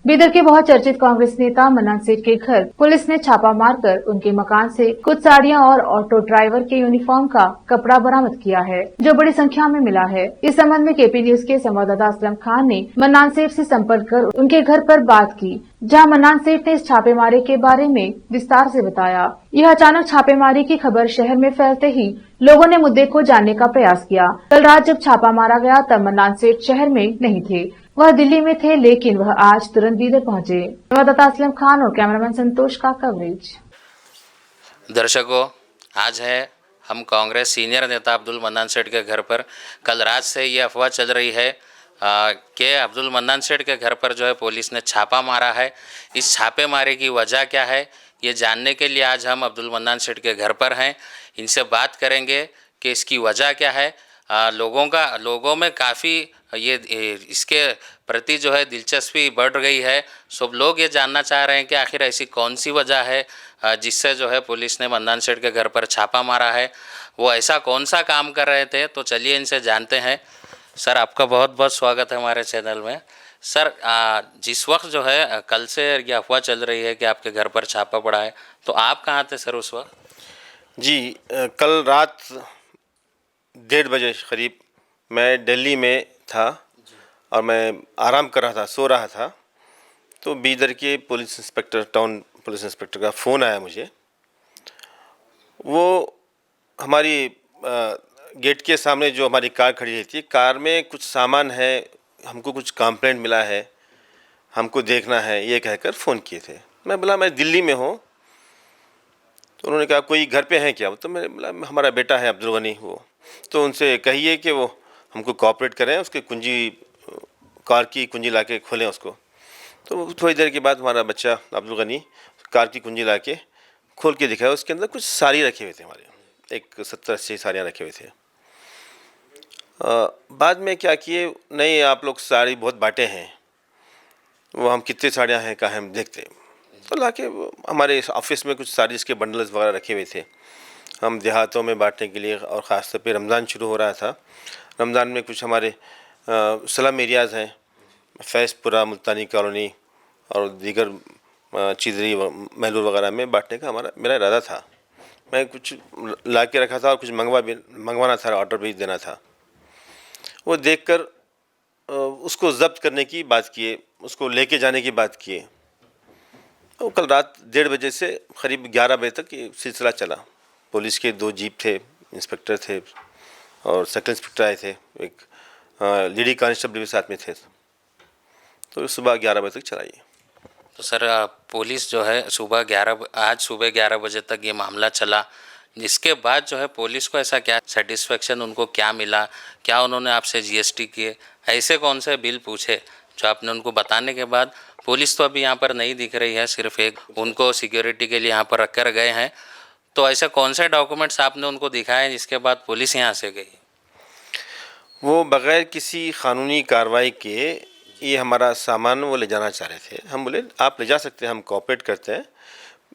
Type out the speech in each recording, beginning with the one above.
बीदर के बहुत चर्चित कांग्रेस नेता मन्नान सेठ के घर पुलिस ने छापा मारकर उनके मकान से कुछ साड़ियां और ऑटो ड्राइवर के यूनिफॉर्म का कपड़ा बरामद किया है, जो बड़ी संख्या में मिला है। इस संबंध में केपी न्यूज के संवाददाता असलम खान ने मन्नान सेठ से संपर्क कर उनके घर पर बात की, जहां मन्नान सेठ ने इस छापेमारी के बारे में विस्तार से बताया। यह अचानक छापेमारी की खबर शहर में फैलते ही लोगों ने मुद्दे को जानने का प्रयास किया। कल रात जब छापा मारा गया तब मन्नान सेठ शहर में नहीं थे, वह दिल्ली में थे, लेकिन वह आज तुरंत बीदर पहुंचे। संवाददाता असलम खान और कैमरामैन संतोष का कवरेज। दर्शकों, आज है हम कांग्रेस सीनियर नेता अब्दुल मन्नान सेठ के घर पर। कल रात से ये अफवाह चल रही है कि अब्दुल मन्नान सेठ के घर पर जो है पुलिस ने छापा मारा है। इस छापेमारी की वजह क्या है, ये जानने के लिए आज हम अब्दुल मन्नान सेठ के घर पर हैं। इनसे बात करेंगे कि इसकी वजह क्या है। लोगों में काफ़ी ये इसके प्रति जो है दिलचस्पी बढ़ गई है। सब लोग ये जानना चाह रहे हैं कि आखिर ऐसी कौन सी वजह है जिससे जो है पुलिस ने मन्नान सेठ के घर पर छापा मारा है। वो ऐसा कौन सा काम कर रहे थे, तो चलिए इनसे जानते हैं। सर, आपका बहुत बहुत स्वागत है हमारे चैनल में। सर, जिस वक्त जो है कल से ये अफवाह चल रही है कि आपके घर पर छापा पड़ा है, तो आप कहाँ थे सर उस वक्त? जी, कल रात 1:30 बजे करीब मैं दिल्ली में था और मैं आराम कर रहा था, सो रहा था। तो बीदर के police inspector, town police inspector का फ़ोन आया मुझे। वो हमारी गेट के सामने जो हमारी कार खड़ी रहती है, कार में कुछ सामान है, हमको कुछ कंप्लेंट मिला है, हमको देखना है, ये कहकर फ़ोन किए थे। मैं बोला मैं दिल्ली में हूँ। तो उन्होंने कहा कोई घर पे है क्या? तो मैं बोला हमारा बेटा है अब्दुल गनी, वो तो उनसे कहिए कि वो हमको कोऑपरेट करें, उसके कुंजी, कार की कुंजी लाके खोलें उसको। तो थोड़ी देर के बाद हमारा बच्चा अब्दुल गनी कार की कुंजी लाके खोल के दिखाया। उसके अंदर कुछ साड़ी रखे हुए थे, हमारे एक 70-80 साड़ियाँ रखे हुए थे। बाद में क्या किए, नहीं आप लोग साड़ी बहुत बांटे हैं, वो हम कितने साड़ियाँ हैं कहाँ हम देखते। तो लाके हमारे ऑफिस में कुछ साड़ीज़ के बंडल्स वगैरह रखे हुए थे, हम देहातों में बांटने के लिए। और ख़ास तौर पे रमज़ान शुरू हो रहा था, रमज़ान में कुछ हमारे स्लम एरियाज़ हैं, फैज़पुरा, मुल्तानी कॉलोनी और दीगर चिदरी महलूर वगैरह में बांटने का मेरा इरादा था। मैं कुछ ला के रखा था और कुछ मंगवाना था, ऑर्डर भी देना था। वो देखकर उसको ज़ब्त करने की बात किए, उसको लेके जाने की बात किए। तो कल रात 1:30 बजे से करीब 11 बजे तक ये सिलसिला चला। पुलिस के 2 जीप थे, इंस्पेक्टर थे और सर्कल इंस्पेक्टर आए थे, एक लेडी कांस्टेबल भी साथ में थे। तो सुबह 11 बजे तक चला ये। तो सर, पुलिस जो है आज सुबह 11 बजे तक ये मामला चला। इसके बाद जो है पुलिस को ऐसा क्या सेटिस्फेक्शन, उनको क्या मिला? क्या उन्होंने आपसे जीएसटी किए, ऐसे कौन से बिल पूछे जो आपने उनको बताने के बाद? पुलिस तो अभी यहाँ पर नहीं दिख रही है, सिर्फ एक उनको सिक्योरिटी के लिए यहाँ पर रख कर गए हैं। तो ऐसे कौन से डॉक्यूमेंट्स आपने उनको दिखाए जिसके बाद पुलिस यहाँ से गई? वो बग़ैर किसी क़ानूनी कार्रवाई के ये हमारा सामान वो ले जाना चाह रहे थे। हम बोले आप ले जा सकते हैं, हम कोऑपरेट करते हैं,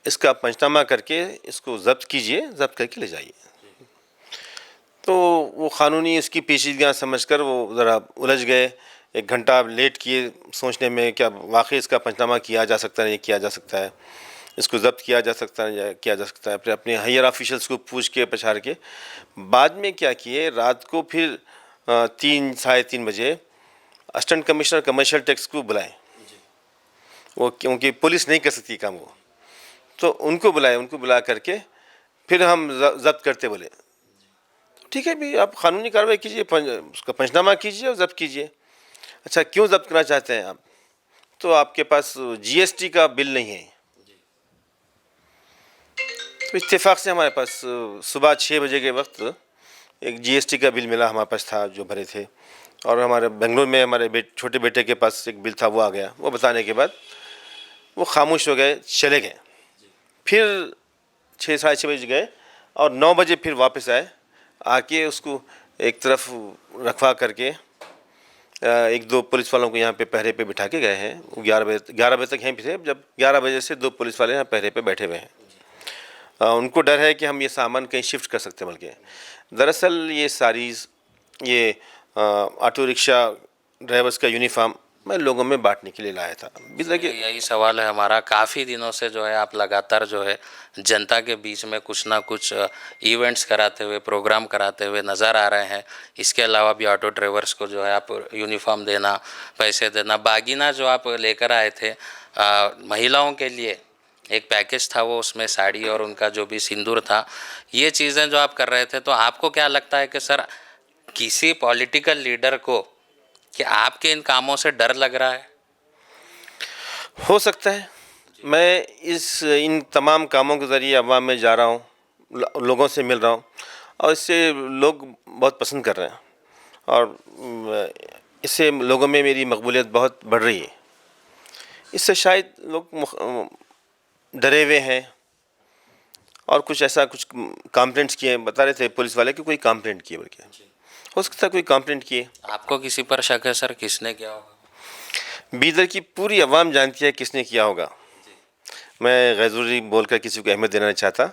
इसका पंचनामा करके इसको ज़ब्त कीजिए, ज़ब्त करके ले जाइए। तो वो क़ानूनी इसकी पेचीदगियाँ समझकर वो ज़रा उलझ गए। 1 घंटा लेट किए सोचने में, क्या वाकई इसका पंचनामा किया जा सकता है, नहीं किया जा सकता है, इसको ज़ब्त किया जा सकता है या किया जा सकता है। फिर अपने हायर ऑफिशियल्स को पूछ के पछाड़ के बाद में क्या किए, रात को फिर 3 साढ़े 3 बजे असिस्टेंट कमिश्नर कमर्शियल टैक्स को बुलाए। वो क्योंकि पुलिस नहीं कर सकती काम वो, तो उनको बुलाए, उनको बुला करके फिर हम ज़ब्त करते बोले। ठीक है भी, आप कानूनी कार्रवाई कीजिए, उसका पंचनामा कीजिए और ज़ब्त कीजिए। अच्छा, क्यों ज़ब्त करना चाहते हैं आप? तो आपके पास जीएसटी का बिल नहीं है। तो इत्तेफाक से हमारे पास सुबह 6 बजे के वक्त एक जीएसटी का बिल मिला, हमारे पास था, जो भरे थे। और हमारे बेंगलुरु में हमारे छोटे बेटे के पास एक बिल था, वो आ गया। वो बताने के बाद वो खामोश हो गए, चले गए। फिर 6 साढ़े 6 बजे गए और 9 बजे फिर वापस आए। आके उसको एक तरफ रखवा करके 1-2 पुलिस वालों को यहाँ पे पहरे पे बिठा के गए हैं। वो 11 बजे तक यहीं पे थे, जब 11 बजे से 2 पुलिस वाले यहाँ पहरे पे बैठे हुए हैं। उनको डर है कि हम ये सामान कहीं शिफ्ट कर सकते हैं। बल्कि दरअसल ये सारीज़, ये ऑटो रिक्शा ड्राइवर्स का यूनिफॉर्म मैं लोगों में बांटने के लिए लाया था। देखिए, यही सवाल है हमारा। काफ़ी दिनों से जो है आप लगातार जो है जनता के बीच में कुछ ना कुछ इवेंट्स कराते हुए, प्रोग्राम कराते हुए नज़र आ रहे हैं। इसके अलावा भी ऑटो ड्राइवर्स को जो है आप यूनिफॉर्म देना, पैसे देना, बागीना जो आप लेकर आए थे महिलाओं के लिए एक पैकेज था, वो उसमें साड़ी और उनका जो भी सिंदूर था, ये चीज़ें जो आप कर रहे थे, तो आपको क्या लगता है कि सर किसी पॉलिटिकल लीडर को कि आपके इन कामों से डर लग रहा है? हो सकता है। मैं इन तमाम कामों के ज़रिए अवाम में जा रहा हूँ, लोगों से मिल रहा हूँ और इससे लोग बहुत पसंद कर रहे हैं और इससे लोगों में मेरी मकबूलियत बहुत बढ़ रही है। इससे शायद लोग डरे हुए हैं और कुछ कंप्लेंट्स किए, बता रहे थे पुलिस वाले कि कोई कंप्लेंट किए बोल के। हो सकता है कोई कंप्लेंट किए। आपको किसी पर शक है सर, किसने किया होगा? बीदर की पूरी अवाम जानती है किसने किया होगा। मैं गैर ज़रूरी बोलकर किसी को अहमियत देना नहीं चाहता।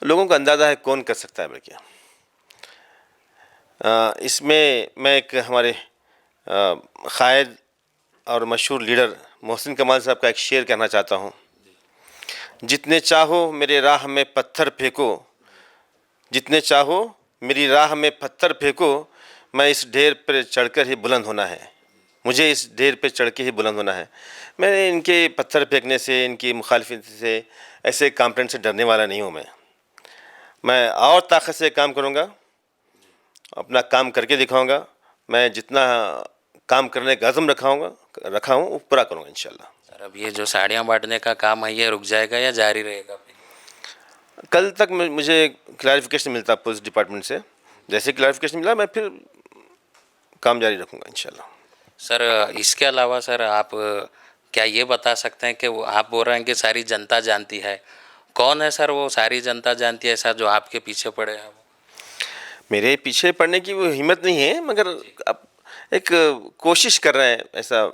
लोगों का अंदाज़ा है कौन कर सकता है बल्कि। इसमें मैं एक हमारे क़ायद और मशहूर लीडर मोहसिन कमाल साहब का एक शेर कहना चाहता हूँ। जितने चाहो मेरे राह में पत्थर फेंको, जितने चाहो मेरी राह में पत्थर फेंको, मैं इस ढेर पर चढ़कर ही बुलंद होना है, मुझे इस ढेर पे चढ़ के ही बुलंद होना है। मैं इनके पत्थर फेंकने से, इनकी मुखालफत से, ऐसे कंप्लेंट से डरने वाला नहीं हूँ। मैं और ताकत से काम करूँगा, अपना काम करके दिखाऊँगा। मैं जितना काम करने का अज़म रखा हूँ वो पूरा करूँगा इंशाल्लाह। सर अब ये जो साड़ियाँ बांटने का काम है, ये रुक जाएगा या जारी रहेगा? कल तक मुझे क्लैरिफिकेशन मिलता पुलिस डिपार्टमेंट से। जैसे क्लैरिफिकेशन मिला मैं फिर काम जारी रखूँगा इंशाल्लाह। सर इसके अलावा सर आप क्या ये बता सकते हैं कि वो आप बोल रहे हैं कि सारी जनता जानती है, कौन है सर वो सारी जनता जानती है ऐसा जो आपके पीछे पड़े हैं? मेरे पीछे पड़ने की वो हिम्मत नहीं है, मगर अब एक कोशिश कर रहे हैं ऐसा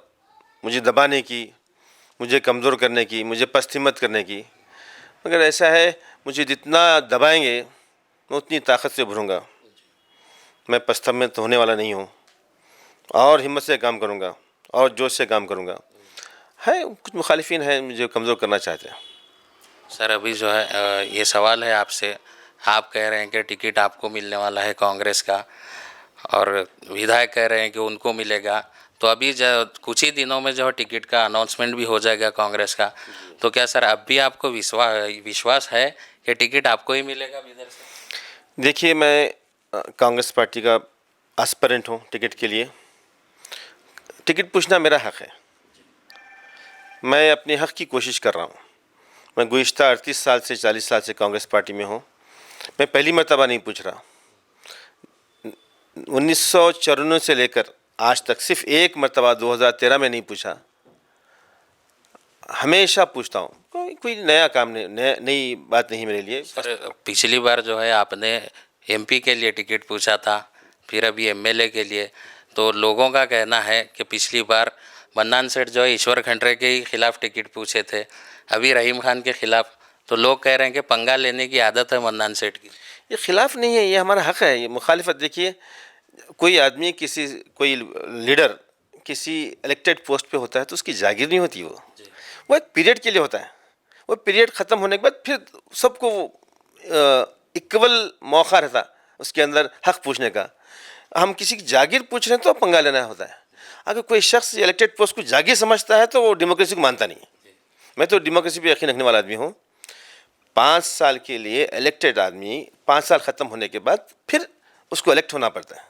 मुझे दबाने की, मुझे कमज़ोर करने की, मुझे पस्त हिम्मत करने की। मगर ऐसा है, मुझे जितना दबाएंगे मैं उतनी ताकत से उभरूँगा। मैं पस्त हिम्मत होने वाला नहीं हूँ और हिम्मत से काम करूँगा और जोश से काम करूँगा। है कुछ मुखालिफिन हैं मुझे कमज़ोर करना चाहते हैं। सर अभी जो है ये सवाल है आपसे, आप कह रहे हैं कि टिकट आपको मिलने वाला है कांग्रेस का और विधायक कह रहे हैं कि उनको मिलेगा, तो अभी जो कुछ ही दिनों में जो टिकट का अनाउंसमेंट भी हो जाएगा कांग्रेस का, तो क्या सर अब भी आपको विश्वास है कि टिकट आपको ही मिलेगा इधर से? देखिए, मैं कांग्रेस पार्टी का एस्पिरेंट हूँ टिकट के लिए। टिकट पूछना मेरा हक़ है, मैं अपने हक़ की कोशिश कर रहा हूँ। मैं गुज़िश्ता 38 साल से 40 साल से कांग्रेस पार्टी में हूँ। मैं पहली मर्तबा नहीं पूछ रहा। 1994 से लेकर आज तक सिर्फ एक मर्तबा 2013 में नहीं पूछा, हमेशा पूछता हूँ। कोई नया काम नहीं, नई बात नहीं मेरे लिए। सर पिछली बार जो है आपने एमपी के लिए टिकट पूछा था, फिर अभी एमएलए के लिए, तो लोगों का कहना है कि पिछली बार मन्नान सेठ जो है ईश्वर खंडरे के ही खिलाफ टिकट पूछे थे, अभी रहीम खान के खिलाफ, तो लोग कह रहे हैं कि पंगा लेने की आदत है मन्नान सेठ की। ये खिलाफ नहीं है, ये हमारा हक़ है। ये मुखालिफत, देखिए कोई आदमी कोई लीडर किसी इलेक्टेड पोस्ट पे होता है तो उसकी जागीर नहीं होती, वो एक पीरियड के लिए होता है। वो पीरियड ख़त्म होने के बाद फिर सबको इक्वल मौका रहता उसके अंदर हक़ पूछने का। हम किसी की जागीर पूछ रहे हैं तो पंगा लेना होता है। अगर कोई शख्स इलेक्टेड पोस्ट को जागीर समझता है तो वो डेमोक्रेसी को मानता नहीं है। मैं तो डेमोक्रेसी पे यकीन रखने वाला आदमी हूँ। 5 साल के लिए इलेक्टेड आदमी 5 साल ख़त्म होने के बाद फिर उसको इलेक्ट होना पड़ता है,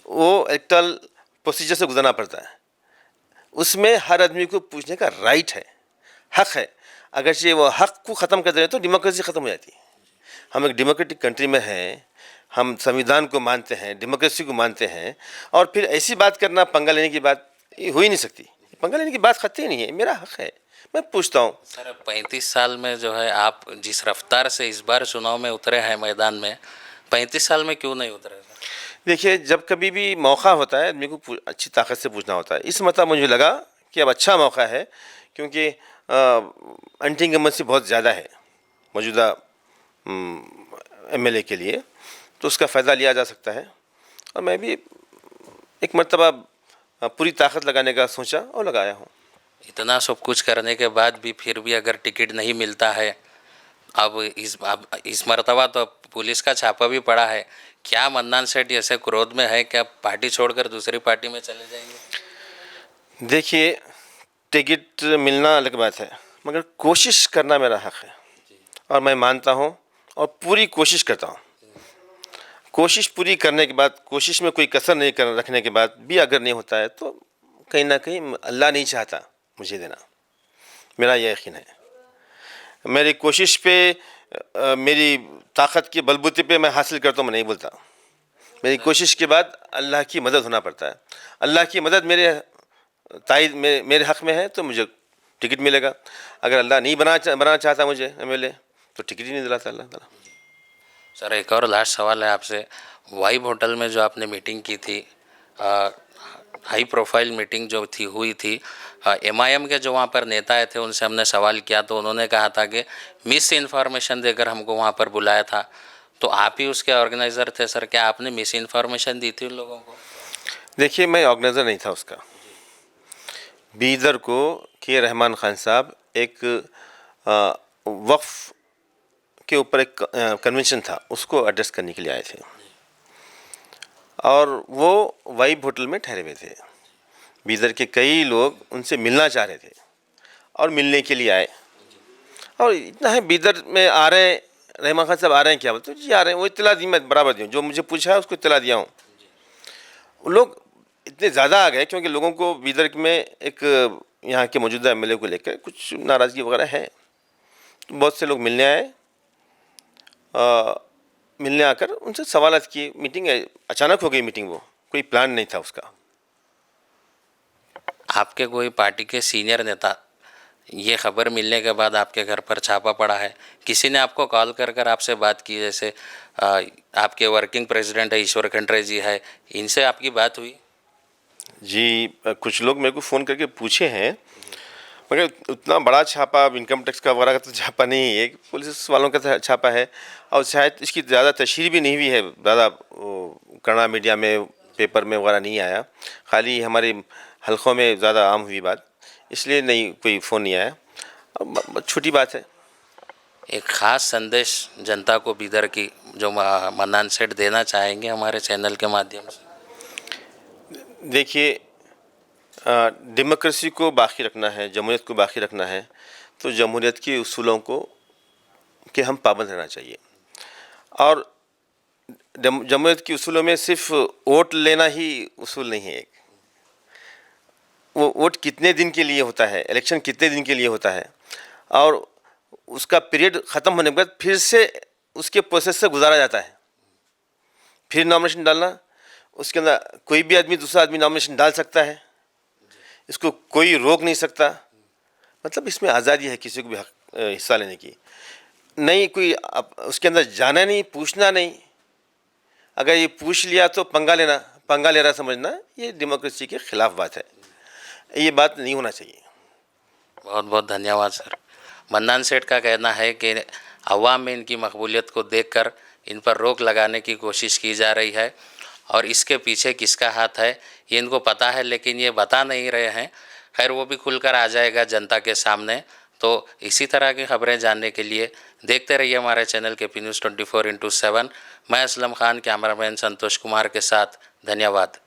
वो इलेक्टरल प्रोसीजर से गुजरना पड़ता है। उसमें हर आदमी को पूछने का राइट है, हक़ है। अगर ये वो हक़ को ख़त्म कर दे तो डेमोक्रेसी ख़त्म हो जाती है। हम एक डेमोक्रेटिक कंट्री में हैं, हम संविधान को मानते हैं, डेमोक्रेसी को मानते हैं, और फिर ऐसी बात करना, पंगा लेने की बात ये हो ही नहीं सकती। पंगा लेने की बात खत्म ही नहीं है, मेरा हक़ है, मैं पूछता हूँ। सर 35 साल में जो है आप जिस रफ्तार से इस बार चुनाव में उतरे हैं मैदान में, 35 साल में क्यों नहीं उतरे? देखिए, जब कभी भी मौका होता है आदमी को अच्छी ताकत से पूछना होता है। इस मतलब मुझे लगा कि अब अच्छा मौका है, क्योंकि एंटी इनकम्बेंसी बहुत ज़्यादा है मौजूदा एमएलए के लिए, तो उसका फ़ायदा लिया जा सकता है। और मैं भी एक मरतबा पूरी ताकत लगाने का सोचा और लगाया हूँ। इतना सब कुछ करने के बाद भी फिर भी अगर टिकट नहीं मिलता है, अब इस मर्तबा तो पुलिस का छापा भी पड़ा है, क्या मन्नान सेठ ऐसे क्रोध में है क्या पार्टी छोड़कर दूसरी पार्टी में चले जाएंगे? देखिए, टिकट मिलना अलग बात है, मगर कोशिश करना मेरा हक है और मैं मानता हूँ और पूरी कोशिश करता हूँ। कोशिश पूरी करने के बाद, कोशिश में कोई कसर नहीं कर रखने के बाद भी अगर नहीं होता है तो कहीं ना कहीं अल्लाह नहीं चाहता मुझे देना, मेरा यह यकीन है। मेरी कोशिश पे मेरी ताकत के बलबूते पे मैं हासिल करता हूँ, मैं नहीं बोलता। मेरी कोशिश के बाद अल्लाह की मदद होना पड़ता है। अल्लाह की मदद मेरे ताइद मेरे हक़ में है तो मुझे टिकट मिलेगा। अगर अल्लाह नहीं बनाना चाहता मुझे एमएलए तो टिकट ही नहीं दिलाता अल्लाह ताला। सर एक और लास्ट सवाल है आपसे, वाइब होटल में जो आपने मीटिंग की थी, हाई प्रोफाइल मीटिंग जो हुई थी, एमआईएम के जो वहाँ पर नेता आए थे उनसे हमने सवाल किया तो उन्होंने कहा था कि मिस इन्फॉर्मेशन देकर हमको वहाँ पर बुलाया था, तो आप ही उसके ऑर्गेनाइज़र थे सर, क्या आपने मिस इन्फॉर्मेशन दी थी उन लोगों को? देखिए, मैं ऑर्गेनाइज़र नहीं था उसका। बीदर को के रहमान खान साहब एक वक्फ के ऊपर एक कन्वेंशन था, उसको एड्रेस करने के लिए आए थे और वो वाइब होटल में ठहरे हुए थे। बीदर के कई लोग उनसे मिलना चाह रहे थे और मिलने के लिए आए। और इतना है, बीदर में आ रहे हैं, रहमान खान साहब आ रहे हैं, क्या बोलते जी आ रहे हैं, वो इत्तला दी, मैं बराबर दी हूँ, जो मुझे पूछा है उसको इत्तला दिया हूँ। लोग इतने ज़्यादा आ गए क्योंकि लोगों को बीदर में एक यहाँ के मौजूदा एमएलए को लेकर कुछ नाराज़गी वगैरह है, तो बहुत से लोग मिलने आए। मिलने आकर उनसे सवालात किए। मीटिंग अचानक हो गई मीटिंग, वो कोई प्लान नहीं था उसका। आपके कोई पार्टी के सीनियर नेता, ये खबर मिलने के बाद आपके घर पर छापा पड़ा है, किसी ने आपको कॉल कर आपसे बात की, जैसे आपके वर्किंग प्रेसिडेंट है ईश्वर खंडरे जी है, इनसे आपकी बात हुई? जी, कुछ लोग मेरे को फ़ोन करके पूछे हैं, मगर उतना बड़ा छापा इनकम टैक्स का वगैरह का तो छापा नहीं है, पुलिस वालों का छापा है और शायद इसकी ज़्यादा तशहीर भी नहीं हुई है, ज़्यादा कन्नड़ मीडिया में पेपर में वगैरह नहीं आया, खाली हमारे हलकों में ज़्यादा आम हुई बात, इसलिए नहीं कोई फ़ोन नहीं आया, छोटी बात है। एक ख़ास संदेश जनता को बीदर की जो मन्नान सेठ देना चाहेंगे हमारे चैनल के माध्यम से? देखिए, डेमोक्रेसी को बाकी रखना है, जमहूरियत को बाकी रखना है, तो जमहूरियत के उसूलों को के हम पाबंद रहना चाहिए। और जमहूरियत के उसूलों में सिर्फ वोट लेना ही उसूल नहीं है। वो वोट कितने दिन के लिए होता है, इलेक्शन कितने दिन के लिए होता है, और उसका पीरियड ख़त्म होने के बाद फिर से उसके प्रोसेस से गुजारा जाता है, फिर नॉमिनेशन डालना, उसके अंदर कोई भी आदमी दूसरा आदमी नॉमिनेशन डाल सकता है, इसको कोई रोक नहीं सकता। मतलब इसमें आज़ादी है किसी को भी हिस्सा लेने की, नहीं कोई उसके अंदर जाना नहीं, पूछना नहीं। अगर ये पूछ लिया तो पंगा ले रहा समझना, ये डेमोक्रेसी के ख़िलाफ़ बात है, ये बात नहीं होना चाहिए। बहुत बहुत धन्यवाद सर। मन्नान सेठ का कहना है कि अवाम में इनकी मकबूलियत को देखकर इन पर रोक लगाने की कोशिश की जा रही है और इसके पीछे किसका हाथ है ये इनको पता है, लेकिन ये बता नहीं रहे हैं। खैर वो भी खुलकर आ जाएगा जनता के सामने। तो इसी तरह की खबरें जानने के लिए देखते रहिए हमारे चैनल के पी न्यूज़ 24x7। मैं असलम खान, कैमरामैन संतोष कुमार के साथ। धन्यवाद।